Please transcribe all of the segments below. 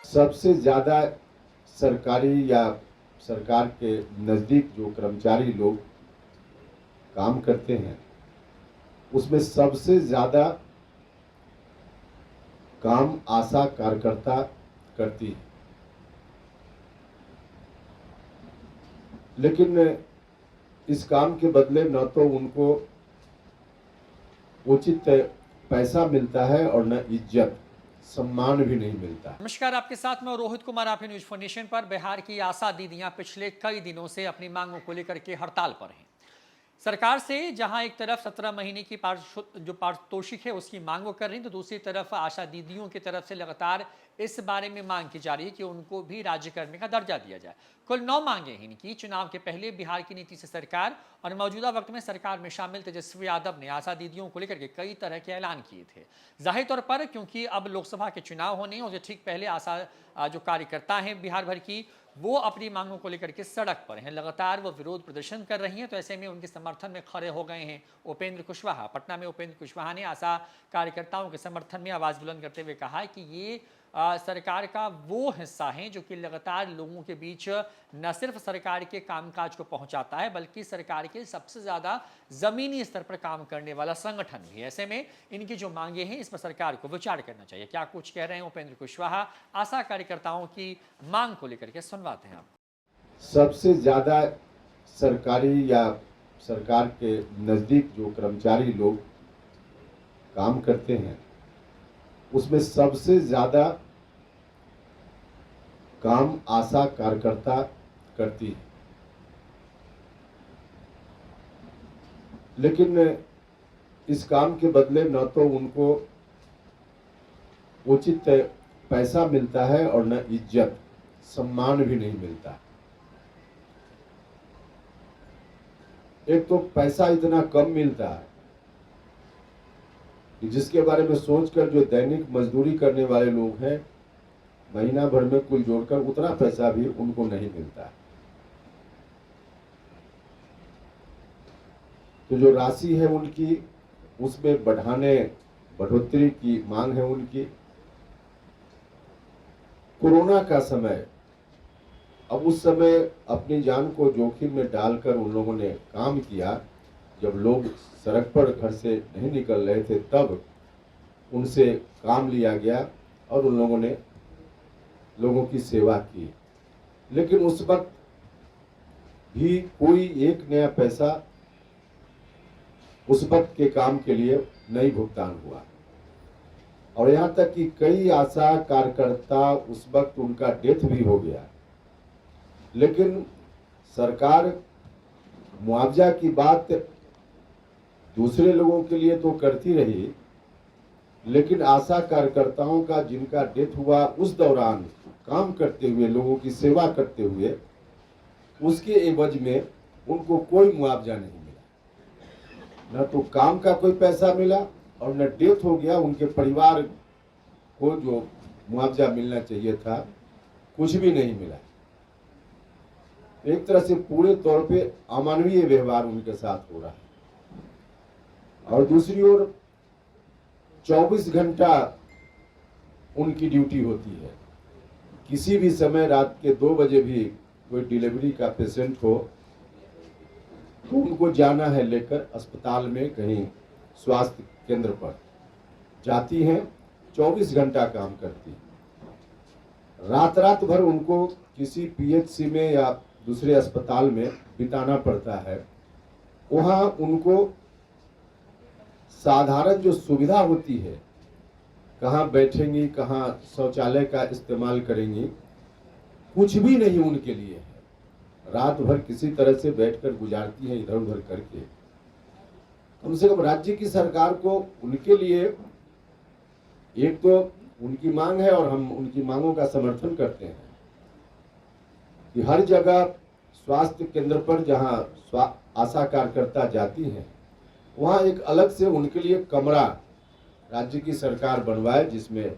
सबसे ज़्यादा सरकारी या सरकार के नज़दीक जो कर्मचारी लोग काम करते हैं उसमें सबसे ज़्यादा काम आशा कार्यकर्ता करती है। लेकिन इस काम के बदले न तो उनको उचित पैसा मिलता है और न इज्जत सम्मान भी नहीं मिलता। नमस्कार, आपके साथ मैं रोहित कुमार, आप न्यूज फॉर नेशन पर। बिहार की आशा दीदियां पिछले कई दिनों से अपनी मांगों को लेकर के हड़ताल पर हैं। सरकार से जहां एक तरफ 17 महीने की जो पारितोषिक है उसकी मांग वो कर रही है, तो दूसरी तरफ आशा दीदियों की तरफ से लगातार इस बारे में मांग की जा रही है कि उनको भी राज्यकर्मी का दर्जा दिया जाए। कुल 9 मांगे हैं इनकी। चुनाव के पहले बिहार की नीति से सरकार और मौजूदा वक्त में सरकार में शामिल तेजस्वी यादव ने आशा दीदियों को लेकर के कई तरह के ऐलान किए थे। जाहिर तौर पर क्योंकि अब लोकसभा के चुनाव होने और ठीक पहले आशा जो कार्यकर्ता हैं बिहार भर की, वो अपनी मांगों को लेकर के सड़क पर हैं। लगातार वो विरोध प्रदर्शन कर रही हैं, तो ऐसे में उनके समर्थन में खड़े हो गए हैं उपेंद्र कुशवाहा। पटना में उपेंद्र कुशवाहा ने आशा कार्यकर्ताओं के समर्थन में आवाज बुलंद करते हुए कहा है कि ये सरकार का वो हिस्सा है जो कि लगातार लोगों के बीच न सिर्फ सरकार के कामकाज को पहुंचाता है बल्कि सरकार के सबसे ज्यादा जमीनी स्तर पर काम करने वाला संगठन भी है। ऐसे में इनकी जो मांगे हैं इस पर सरकार को विचार करना चाहिए। क्या कुछ कह रहे हैं उपेंद्र कुशवाहा आशा कार्यकर्ताओं की मांग को लेकर के, सुनवाते हैं आप। सबसे ज्यादा सरकारी या सरकार के नजदीक जो कर्मचारी लोग काम करते हैं उसमें सबसे ज्यादा काम आशा कार्यकर्ता करती है। लेकिन इस काम के बदले न तो उनको उचित पैसा मिलता है और न इज्जत सम्मान भी नहीं मिलता। एक तो पैसा इतना कम मिलता है कि जिसके बारे में सोचकर जो दैनिक मजदूरी करने वाले लोग हैं महीना भर में कुल जोड़कर उतना पैसा भी उनको नहीं मिलता। तो जो राशि है उनकी उसमें बढ़ोतरी की मांग है उनकी। कोरोना का समय, अब उस समय अपनी जान को जोखिम में डालकर उन लोगों ने काम किया। जब लोग सड़क पर घर से नहीं निकल रहे थे तब उनसे काम लिया गया और उन लोगों ने लोगों की सेवा की। लेकिन उस वक्त भी कोई एक नया पैसा उस वक्त के काम के लिए नहीं भुगतान हुआ। और यहाँ तक कि कई आशा कार्यकर्ता उस वक्त उनका डेथ भी हो गया। लेकिन सरकार मुआवजा की बात दूसरे लोगों के लिए तो करती रही, लेकिन आशा कार्यकर्ताओं का जिनका डेथ हुआ उस दौरान काम करते हुए, लोगों की सेवा करते हुए, उसके एवज में उनको कोई मुआवजा नहीं मिला। न तो काम का कोई पैसा मिला और न डेथ हो गया उनके परिवार को जो मुआवजा मिलना चाहिए था कुछ भी नहीं मिला। एक तरह से पूरे तौर पे अमानवीय व्यवहार उनके साथ हो रहा है। और दूसरी ओर 24 घंटा उनकी ड्यूटी होती है। किसी भी समय रात के 2 बजे भी कोई डिलीवरी का पेशेंट हो तो उनको जाना है लेकर अस्पताल में, कहीं स्वास्थ्य केंद्र पर जाती हैं, 24 घंटा काम करती। रात भर उनको किसी पीएचसी में या दूसरे अस्पताल में बिताना पड़ता है। वहाँ उनको साधारण जो सुविधा होती है, कहाँ बैठेंगी, कहाँ शौचालय का इस्तेमाल करेंगी, कुछ भी नहीं उनके लिए है। रात भर किसी तरह से बैठकर गुजारती है इधर उधर करके। कम से कम राज्य की सरकार को उनके लिए, एक तो उनकी मांग है और हम उनकी मांगों का समर्थन करते हैं कि हर जगह स्वास्थ्य केंद्र पर जहां आशा कार्यकर्ता जाती हैं वहां एक अलग से उनके लिए कमरा राज्य की सरकार बनवाए, जिसमें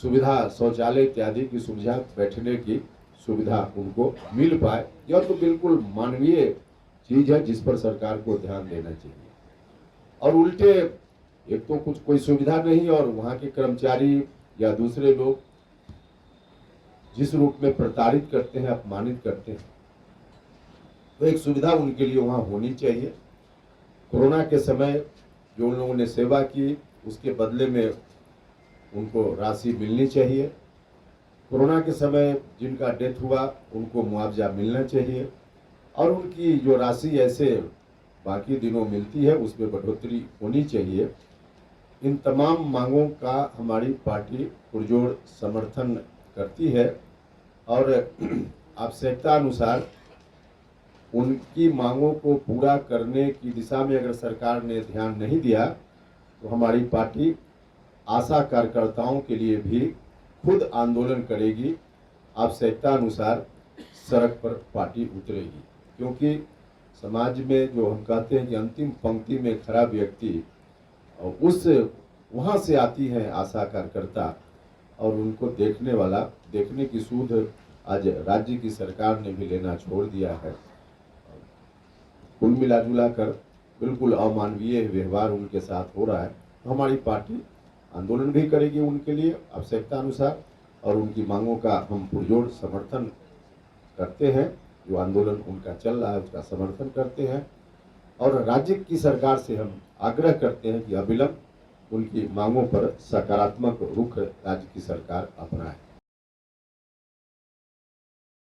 सुविधा, शौचालय इत्यादि की सुविधा, बैठने की सुविधा उनको मिल पाए। यह तो बिल्कुल मानवीय चीज है जिस पर सरकार को ध्यान देना चाहिए। और उल्टे एक तो कुछ कोई सुविधा नहीं और वहाँ के कर्मचारी या दूसरे लोग जिस रूप में प्रताड़ित करते हैं, अपमानित करते हैं, तो एक सुविधा उनके लिए वहाँ होनी चाहिए। कोरोना के समय जो उन लोगों ने सेवा की, उसके बदले में उनको राशि मिलनी चाहिए। कोरोना के समय जिनका डेथ हुआ उनको मुआवजा मिलना चाहिए, और उनकी जो राशि ऐसे बाकी दिनों मिलती है उसमें बढ़ोतरी होनी चाहिए। इन तमाम मांगों का हमारी पार्टी पुरजोर समर्थन करती है, और आवश्यकता अनुसार उनकी मांगों को पूरा करने की दिशा में अगर सरकार ने ध्यान नहीं दिया तो हमारी पार्टी आशा कार्यकर्ताओं के लिए भी खुद आंदोलन करेगी, आवश्यकता अनुसार सड़क पर पार्टी उतरेगी। क्योंकि समाज में जो हम कहते हैं कि अंतिम पंक्ति में खड़ा व्यक्ति, उस वहाँ से आती है आशा कार्यकर्ता, और उनको देखने वाला, देखने की सूझ आज राज्य की सरकार ने भी लेना छोड़ दिया है। कुल मिला जुला कर बिल्कुल अमानवीय व्यवहार उनके साथ हो रहा है। हमारी पार्टी आंदोलन भी करेगी उनके लिए आवश्यकता अनुसार, और उनकी मांगों का हम पुरजोर समर्थन करते हैं। जो आंदोलन उनका चल रहा है उसका समर्थन करते हैं, और राज्य की सरकार से हम आग्रह करते हैं कि अविलंब उनकी मांगों पर सकारात्मक रुख राज्य की सरकार अपनाए।